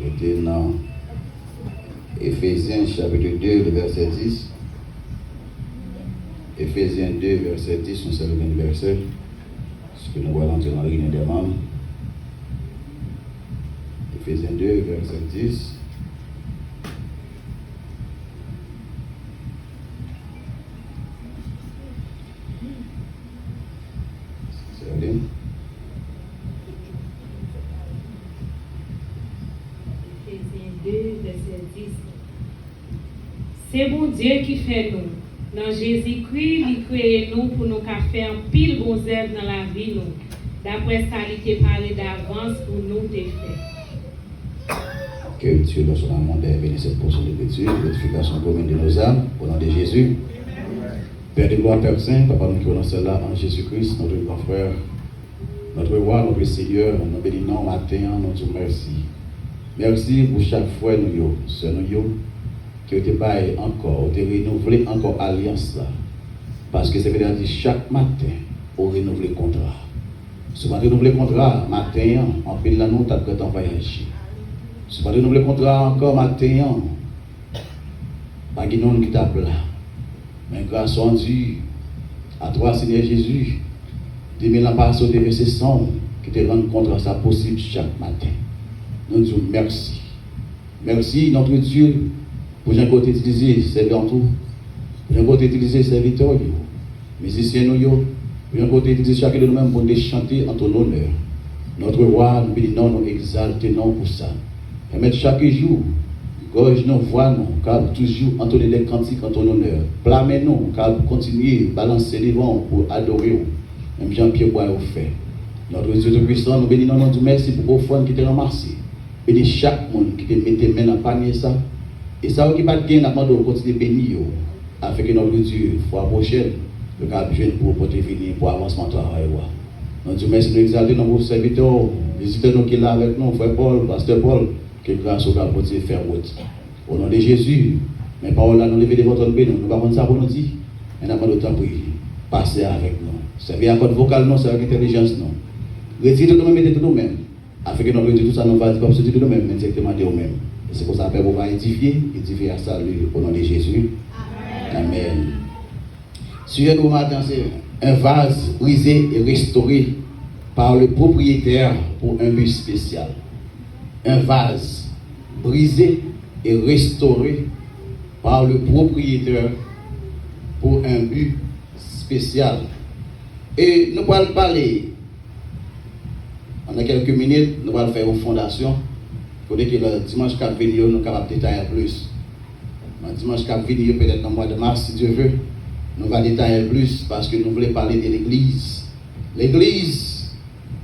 J'étais dans Éphésiens chapitre 2, le verset 10. Éphésiens 2, verset 10, on sait le même verset. Ce que nous voyons entrer dans la ligne des membres. Éphésiens 2, verset 10. C'est allé. Éphésiens 2, verset 10. C'est bon Dieu qui fait nous. Dans Jésus-Christ, il crée nous pour nous faire pile bon œuvre dans la vie nous. D'après ça, il est parlé d'avance pour nous des faits. Que Dieu, dans son amour, ait béni cette portion de l'étude, l'édification commune de nos âmes, au nom de Jésus. Père de gloire, Père Saint, Papa, nous qui connaissons cela en Jésus-Christ, notre grand frère, notre roi, notre Seigneur, nous bénissons matin, nous disons merci. Merci pour chaque fois nous, c'est nous, qui ont été encore, ont renouvelé encore l'alliance là. Parce que c'est vrai dire chaque matin, on renouvelle le contrat. Si on renouvelle le contrat, matin, en pile là, nous, t'as prêt à voyager. Si on renouvelle le contrat encore matin, pas de nom qui tape là. Mais grâce à Dieu, à toi, Seigneur Jésus, 2000 ans passés, de verset 100, qui te rendent contrat ça possible chaque matin. Nous disons merci. Merci, notre Dieu, pour un côté utiliser serviteur tout, pour un côté utiliser serviteur, musiciens nous, pour un côté utiliser chacun de nous-mêmes pour chanter en ton honneur. Notre roi, nous bénissons, nous exaltons pour ça. Permettre chaque jour, gorge nous, voix nous, car toujours entonner des cantiques en ton honneur. Blâmer nous, car continuer, balancer les vents pour adorer, même Jean-Pierre Bois au fait. Notre Dieu Tout-Puissant, nous bénissons, nous disons merci pour vos fonds qui te ramassés. Bénis chaque monde qui te mette main dans le panier ça. Et ça qui va gagner, nous de continuer à bénir, afin que notre Dieu, fois prochaine, le cap jeune pour porter venir pour avancement de travail. Nous disons merci, nous exaltons nos serviteurs, visiteurs qui sont là avec nous, frère Paul, pasteur Paul, que grâce au cap continuer à faire route. Au nom de Jésus, mes paroles là, nous levons de votre béni, nous ne pouvons pas ça pour nous dire, mais nous avons le temps pour passer avec nous. Servir à code vocal, non, c'est avec intelligence, non. Retirez tout nous-mêmes, mettez tout nous-mêmes, afin que notre Dieu, tout ça, nous va dire, pas sortir de nous-mêmes, mais directement de nous-mêmes. C'est pour ça que nous va édifier à salut au nom de Jésus. Amen. Amen. Sujet de matin, c'est un vase brisé et restauré par le propriétaire pour un but spécial. Un vase brisé et restauré par le propriétaire pour un but spécial. Et nous allons parler, en quelques minutes, nous allons faire une fondation. Il faut que le dimanche 4 venir, nous sommes capables de détailler plus. Le dimanche 4 venir, peut-être dans le mois de mars, si Dieu veut, nous allons détailler plus parce que nous voulons parler de l'église. L'église,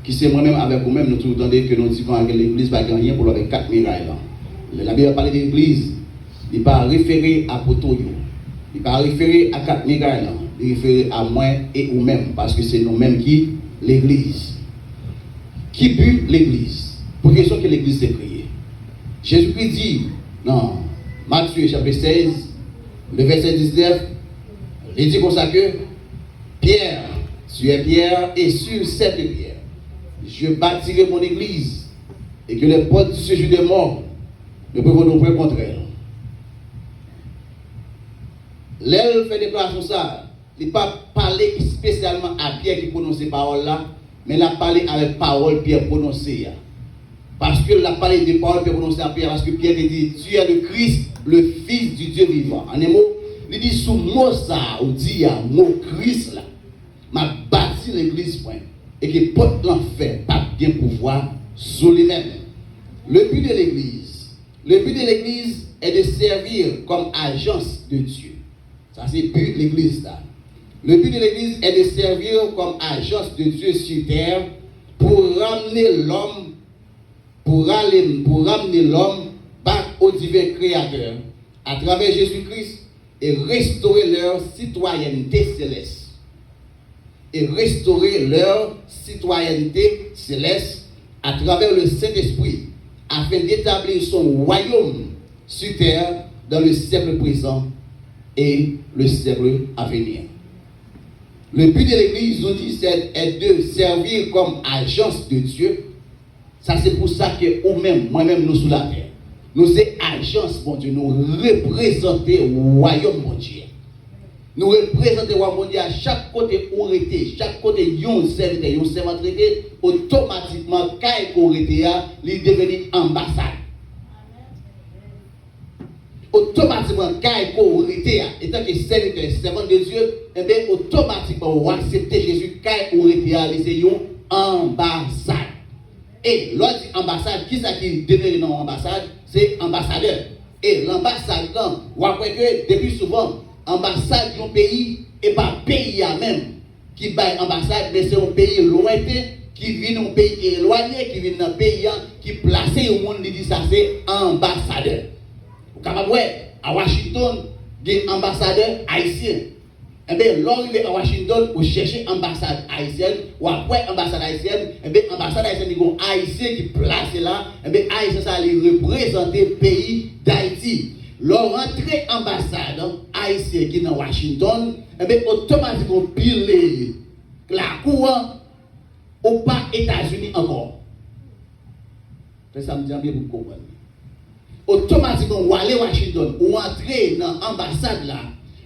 qui c'est moi-même avec vous-même, nous entendons que nous disons que l'église va gagner pour les 4 mirailles. La Bible parle de l'église, il ne va pas référer à Potoyo, il ne va pas référer à 4 mirailles, il référer à moi et vous-même parce que c'est nous-mêmes qui, l'église. Qui but l'église? Pour question que l'église s'est créée. Jésus-Christ dit dans Matthieu chapitre 16, le verset 19, il dit comme ça que Pierre, tu es Pierre, et sur cette pierre, je bâtirai mon église, et que les portes du séjour des morts ne peuvent nous point contre elle. L'elle fait déclaration ça, il n'a pas parlé spécialement à Pierre qui prononce ces paroles-là, mais il a parlé avec parole Pierre prononcée. Parce qu'il a parlé de paroles Pierre prononcées à Pierre, parce que Pierre dit, tu es le Christ, le Fils du Dieu vivant. En un mot, il dit, sous mot ça, ou dit, mot Christ là, m'a bâti l'église, et que porte l'enfer, pas bien pouvoir sur lui-même. Le but de l'église est de servir comme agence de Dieu. Ça, c'est le but de l'église là. Le but de l'église est de servir comme agence de Dieu sur terre pour ramener l'homme, back au divin créateur à travers Jésus-Christ et restaurer leur citoyenneté céleste. À travers le Saint-Esprit afin d'établir son royaume sur terre dans le siècle présent et le siècle à venir. Le but de l'église, nous dit, est de servir comme agence de Dieu. Ça c'est pour ça que nous-mêmes, moi-même, nous sous la terre. Nous sommes agence, mon Dieu, nous représentons le royaume, mon Dieu. Nous représentons le royaume, mon Dieu, à chaque côté où on était, chaque côté où on serviteur, on servant traité, automatiquement, quand on était, il est devenu ambassade. Automatiquement, quand on était, étant que serviteur, servant de Dieu, eh bien, automatiquement, on accepte Jésus quand on était, c'est une ambassade. Et l'autre ambassade, qui ça qui devient dans l'ambassade? C'est ambassadeur. Et l'ambassade, on voit que depuis souvent, ambassade d'un pays et pas pays à même qui bat ambassade, mais c'est un pays lointain qui vit dans un pays éloigné, qui vit dans un pays qui placé au monde, il dit ça c'est ambassadeur. Vous savez, à Washington, il y a un ambassadeur haïtien. Eh bien, lorsqu'il est à Washington, vous cherchez ambassade haïtienne, ou après ambassade haïtienne, eh bien, ambassade haïtienne, il y a un haïtien qui place là, eh bien, haïtien, ça allait représenter le pays d'Haïti. Leur entrée ambassade haïtienne qui est dans Washington, eh bien, automatiquement, pile la cour, ou pas États-Unis encore. Ça me dit bien pour comprendre. Automatiquement, ou aller Washington, ou entrer dans l'ambassade là,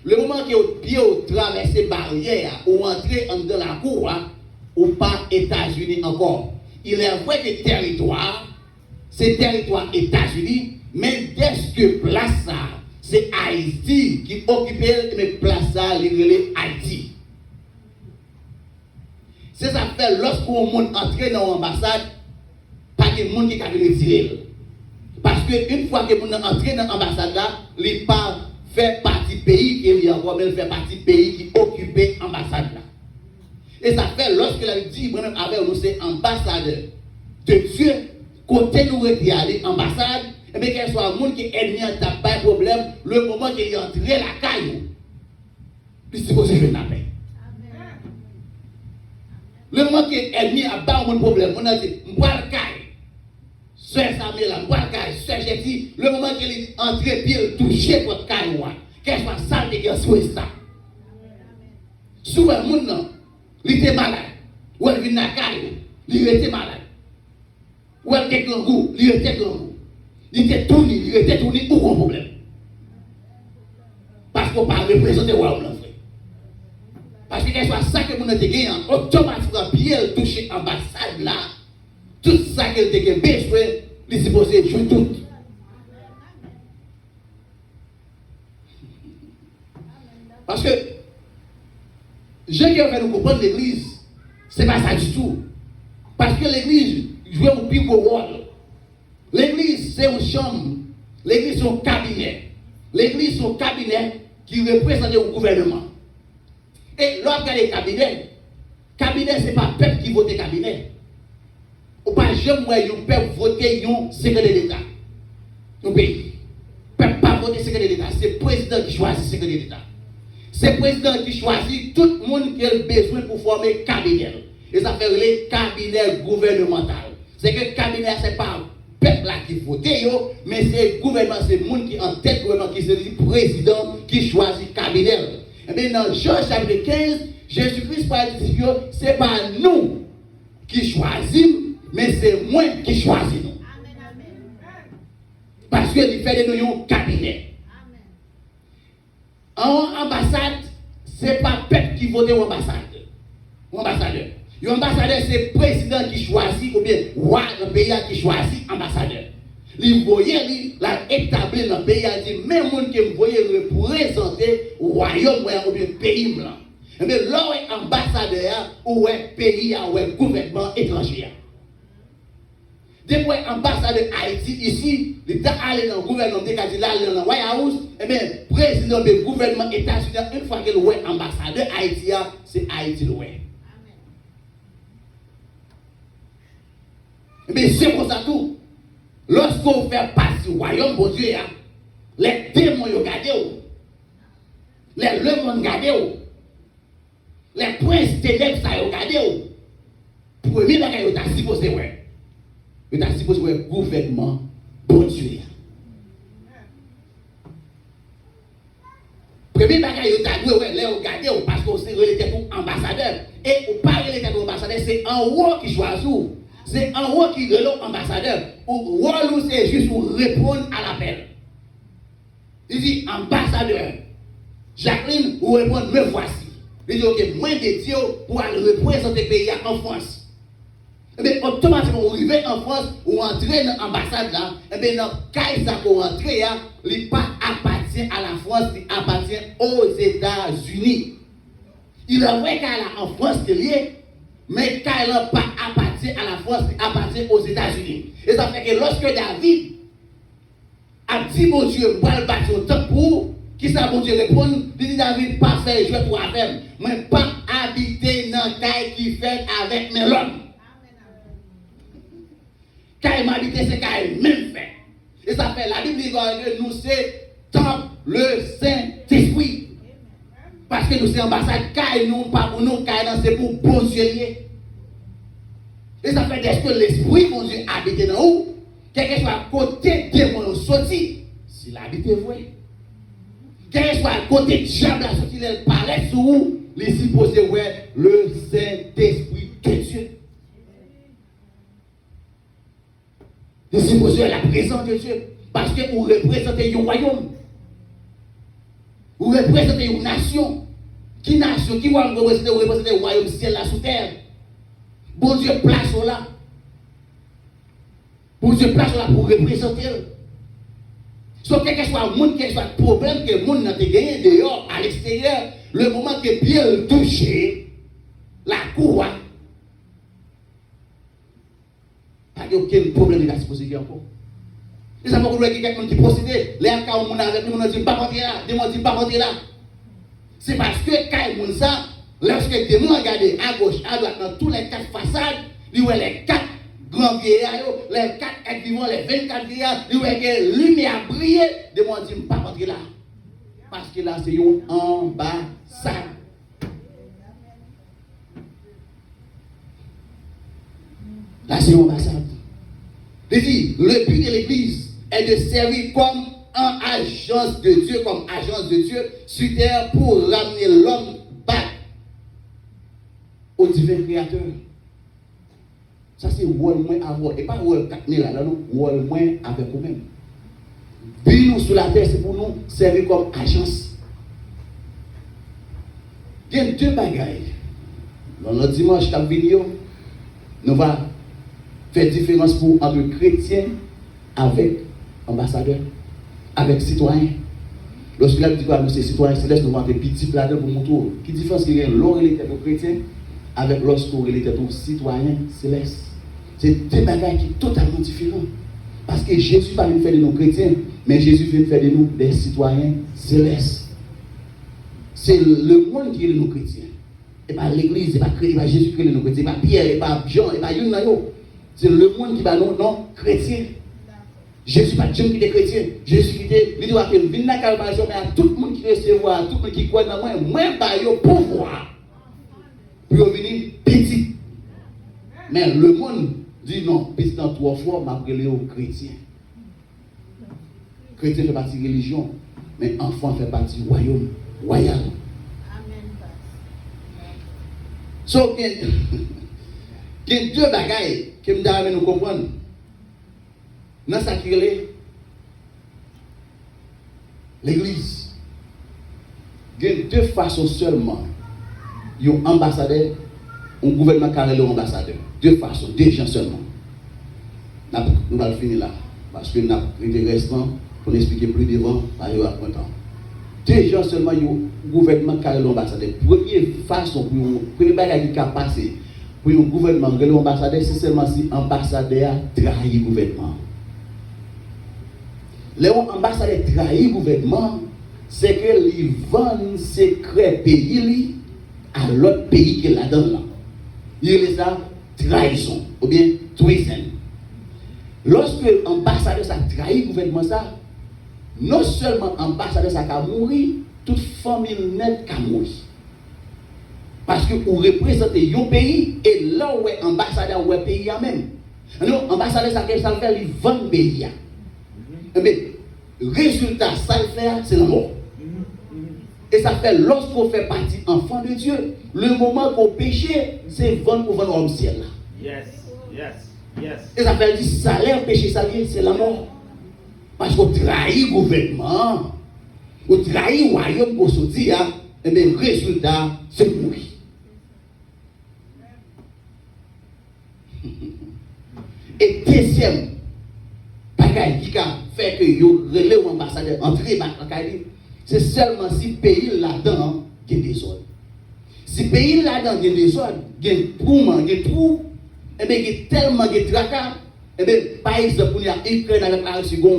le moment que vous pied traversez barrière ou entrez dans la cour, ou pas États-Unis encore. Il est vrai que territoire, c'est territoire États-Unis, mais dès que place ça, c'est Haïti qui occupe mais place ça, les Haïti. C'est ça fait lorsqu'on monde entre dans l'ambassade, pas de monde qui a retiré. Parce qu'une fois que vous entrez dans l'ambassade là, il pas fait partie pays et il y a encore même fait partie pays qui occupe l'ambassade là. Et ça fait lorsque la dit moi-même avec nous c'est ambassadeur de Dieu, côté nous aller ambassade, et bien qu'elle soit un monde qui est ennemi n'a pas de problème, le moment qu'il est entré la caille, il est supposé faire la paix. Le moment qu'il est ennemi n'a pas de problème, on a dit, moi la caille. Sœur Samuel, Sœur Jetty, le moment qu'il est entré, puis il touché votre caille, qu'elle soit sale de guerre sur ça. Souvent, le monde, il était malade. Ou elle vient dans la caille, il était malade. Ou elle était grand goût, il était grand goût. Il était tourné, aucun problème. Parce qu'on parle représenter le royaume. Parce que qu'elle soit ça que vous avez gagné, automatiquement, puis elle touche l'ambassade là. Tout ça qu'elle a besoin, il est supposé jouer tout. Parce que, je qui fait nous comprendre l'église, ce n'est pas ça du tout. Parce que l'église joue un plus gros rôle. L'église, c'est une chambre. L'église, c'est un cabinet. L'église, c'est un cabinet qui représente le gouvernement. Et lorsqu'il y a des cabinets, cabinet, ce n'est pas le peuple qui vote cabinet. Ou pas jamais un peuple voter un secrétaire d'État. Au pays. Le peuple pas voter secrétaire d'État. C'est le président qui choisit secrétaire d'État. C'est le président qui choisit tout le monde qui a besoin pour former cabinet. Et ça fait le cabinet gouvernemental. C'est que le cabinet, ce n'est pas le peuple là qui vote, mais c'est le gouvernement, c'est le monde qui est en tête gouvernement, qui est le président qui choisit le cabinet. Et bien dans Jean chapitre 15, Jésus-Christ parle de ce n'est pas nous qui choisissons, mais c'est moi qui choisis nous. Parce qu'il fait de nous un cabinet. En ambassade, ce n'est pas le peuple qui vote au ambassadeur. L'ambassadeur, c'est le président qui choisit, ou bien roi le pays qui choisit ambassadeur. Il voyait, il a établi dans le pays, il a dit, même monde qui voyait représenter le royaume ou bien le pays blanc. Mais là, ambassadeur, ou un pays, ou un gouvernement étranger. Depuis l'ambassade Haïti, ici, l'État allé dans le gouvernement, il a dans le White House, et bien, le président du gouvernement États-Unis, une fois que le ambassadeur Haïti, c'est Haïti le ouais. Mais c'est pour ça tout. Lorsqu'on fait partie du royaume, bon Dieu, les démons ont gardé, les lemons ont gardé, les princes ténèbres ont gardé. Premier bagage, ils ont supposé ouais. Ils ont supposé ouais gouvernement, bon Dieu. Premier bagage, ils ont gardé parce qu'on s'est relaté pour ambassadeur. Et au pas relaté pour ambassadeur, c'est en haut qui choisit. C'est en haut qui est l'ambassadeur. Ou c'est juste pour répondre à l'appel. Il dit ambassadeur. Jacqueline, vous répondez, me voici. Il dit, ok, moi de Dieu pour aller représenter le pays en France. Et bien, automatiquement, vous arrivez en France, vous entrez dans l'ambassade là, et bien, dans le cas où vous entrez, il n'est pas appartient à la France, il appartient aux États-Unis. Il est vrai qu'elle est en France, mais quand elle n'a pas appartient à la France, il appartient aux États-Unis. Et ça fait que lorsque David a dit, mon Dieu, moi, le bâtir autant pour, qui ça, mon Dieu, répond, il dit, David, pas faire jouer pour affaire, mais pas habiter dans le caille qui fait avec mes l'homme. Caille m'habiter, c'est caille même fait. Et ça fait, la Bible dit que nous, c'est temple le Saint-Esprit. Parce que nous, c'est ambassade, caille nous, pas pour nous, caille c'est pour bon Dieu. Et ça fait, est-ce que l'Esprit, mon Dieu, habite dans où? Quel que soit à côté de mon sorti, s'il habite vrai. Quel que soit à côté de diable, la sortie, il paraît sur où? Les supposés, ouais, le Saint-Esprit de Dieu. Les supposés, la présence de Dieu. Parce que vous représentez un royaume. Vous représentez une nation. Qui nation? Qui va représenter le royaume ciel là sous terre? Bon Dieu, place là. Bon Dieu, place là pour représenter. Sauf quel que soit le monde, quel que soit le problème que le monde n'a pas gagné dehors, à l'extérieur, le moment que Pierre le touche, la cour, pas aucun problème de la supposée encore. Et ça veut dire qu'il y a quelqu'un qui procède, les gens qui ont avec nous, ils disent pas rentrer là, ils disent pas rentrer là. C'est parce que quand ils ça, lorsque les gens regardent à gauche, à droite, dans tous les quatre façades, ils voient les quatre grands vieillards, les quatre êtres vivants, les 24 vieillards, ils voient que la lumière brille, ils disent pas rentrer là. Parce que là, c'est une ambassade. Là, c'est une ambassade. Il dit, le but de l'Église est de servir comme un agence de Dieu, comme agence de Dieu sur terre pour ramener l'homme back au divin créateur. Ça, c'est rôle moins avoir. Et pas rôle 4000 là, non, rôle moins avec vous-même. Puis nous sur la terre, c'est pour nous servir comme agence. Il y a deux bagailles. Dans le dimanche, comme vidéo, nous allons faire différence entre chrétiens avec ambassadeurs, avec citoyens. Lorsque la dit que c'est citoyens célestes, nous avons des petits plats pour mon tour. Quelle différence qu'il y a l'oralité pour chrétiens avec l'oralité pour citoyens célestes? C'est deux bagages qui sont totalement différents. Parce que Jésus pas venu faire de nous chrétiens, mais Jésus vient faire de nous des citoyens célestes. C'est le monde qui est de nous chrétiens. Et pas l'église, et pas Jésus qui est de nous chrétiens, et pas Pierre, et pas Jean, et pas Youn. C'est le monde qui va nous non chrétiens. Jésus pas Dieu qui est chrétien. Jésus qui est, il doit venir dans la calvation, mais à tout le monde qui recevoir, à tout le monde qui croit dans moi, moi, bah, yo pouvoir. Pour venir petit. Mais le monde dit non, petit dans 3 fois, m'a appelé au chrétien. Chrétien fait partie de religion, mais enfant fait partie du royaume, royal. Amen. So, il y a deux bagailles que nous devons nous comprendre. Dans ce qui est l'église, il y a deux façons seulement. Il y a un ambassadeur, un gouvernement carré un ambassadeur. Deux façons, deux gens seulement. Nous allons finir là. Parce que nous avons des restants pour expliquer plus devant, par exemple, à temps. Deux gens seulement, il y a un gouvernement carré un ambassadeur. Première façon, premier bagage qui a passé pour un gouvernement carré un ambassadeur, c'est seulement si l'ambassadeur trahit le gouvernement. Les ambassadeurs trahissent le gouvernement, c'est qu'ils vendent secret pays à l'autre pays qui est là-dedans. Il y a ça trahison, ou bien treason. Lorsque l'ambassadeur trahit le gouvernement, ça, non seulement l'ambassadeur a mouru, toute famille nette a mouru. Parce que vous représentez un pays et là où est l'ambassadeur ou est pays même. Alors, l'ambassadeur, ça fait, il vend le pays. Mais résultat, ça le fait, c'est la mort. Et ça fait, lorsqu'on fait partie enfant de Dieu, le moment qu'on péché, c'est vendre pour vendre au ciel. Yes, yes. Et ça fait du salaire, péché salé, c'est la mort. Parce qu'on trahit le gouvernement, on trahit le royaume pour se dire, et bien le résultat, c'est mourir. Et deuxième bagaille qui a fait que yo relève l'ambassadeur entrer dans le c'est seulement si le pays là-dedans a des désordre. Si le pays là-dedans a des désordre, il y a des trous, et bien il y a tellement de tracas. Eh bien, par exemple, il y a Ukraine avec la Russie, qui a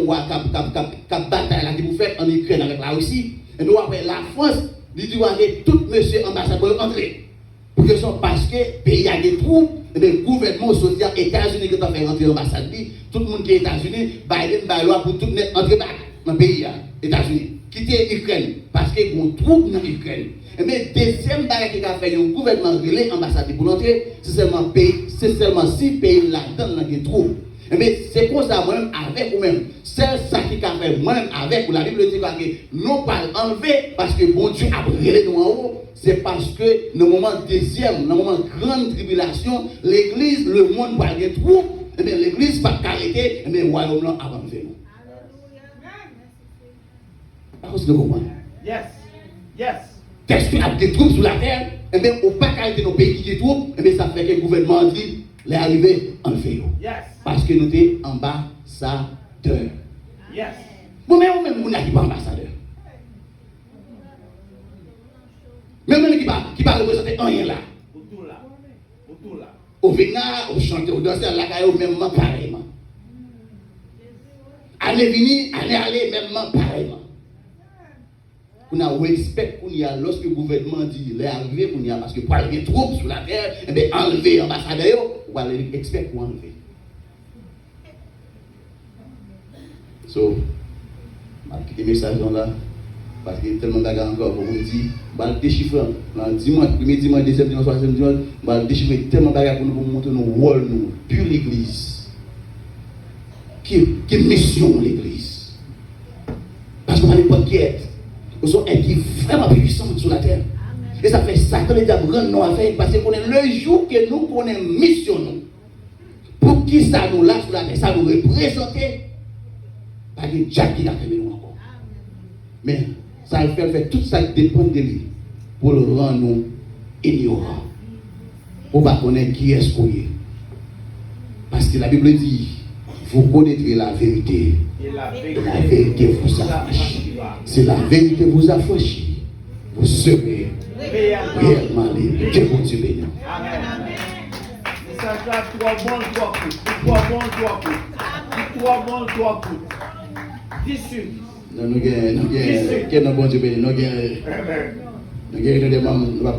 bataille qui vous faites en Ukraine avec la Russie. Et nous, après, la France, il dit que tout monsieur ambassadeur entrer. Pour que parce que le pays a des trous, et bien, le gouvernement social, États-Unis qui a fait rentrer l'ambassade, tout le monde qui est États-Unis, Biden va loi pour tout le monde entrer dans le pays, États-Unis. Quitter l'Ukraine, parce qu'il y a des troupes dans l'Ukraine. Et bien, deuxième barrière qui a fait le gouvernement relais l'ambassade pour l'entrée, c'est seulement si le pays là-dedans dans les troupes. Mais c'est pour ça, moi-même, avec vous-même, c'est ça qui a fait moi-même avec vous. La Bible dit que nous pas enlever parce que bon Dieu a brûlé nous en haut. C'est parce que dans le moment deuxième, dans le moment de grande tribulation, l'église, le monde va être trop. Et bien l'église va arrêter, et bien le royaume là a enlevé nous. Parce que vous comprenez? Yes. Qu'est-ce qu'il y a des troupes sur la terre? Et bien on ne peut pas arrêter nos pays qui des troupes. Et bien ça fait que le gouvernement dit, les arrivés enlever nous. Parce que nous sommes ambassadeurs. Vous-même, vous n'êtes pas ambassadeur. Même qui va représenter rien là. Au vénard, au chanteur, au danseur, là, même pareillement. Année venue, année aller, même pareillement. On a respect qu'on y a lorsque le gouvernement dit les arrivés qu'on y a parce que pour arriver trop sur la terre, et bien enlever l'ambassadeur, on va les experts pour enlever. So, je vais message là, parce qu'il y a tellement de choses encore pour vous dire, je vais déchiffrer, dimanche, premier dimanche, deuxième dimanche, troisième dimanche, je vais déchiffrer tellement de choses pour nous montrer nos rôles, nous, pure l'église. Quelle mission l'église? Parce qu'on a des potes qui est. Nous sommes vraiment puissants sur la terre. Et ça fait ça que les diables rendent nous à faire parce qu'on est le jour que nous connaissons mission. Pour qui ça nous là sur la terre, ça nous représente. Pas de Jack qui a fait nous encore. Mais ça fait tout ça qui dépend de lui pour le rendre nous ignorants. Pour ne pas connaître qui est-ce qu'on est. Parce que la Bible dit, vous connaîtrez la vérité. Et la vérité vous affranchit. Si la vérité vous affranchit, vous serez réellement libre. Que bon Dieu bénisse. Amen. Ça fait 3 bons, 3 coups. 3 bons, 3 coups. 3 bons, 3 coups. 10 sur 10. Nous avons bon Dieu bénisse. Nous avons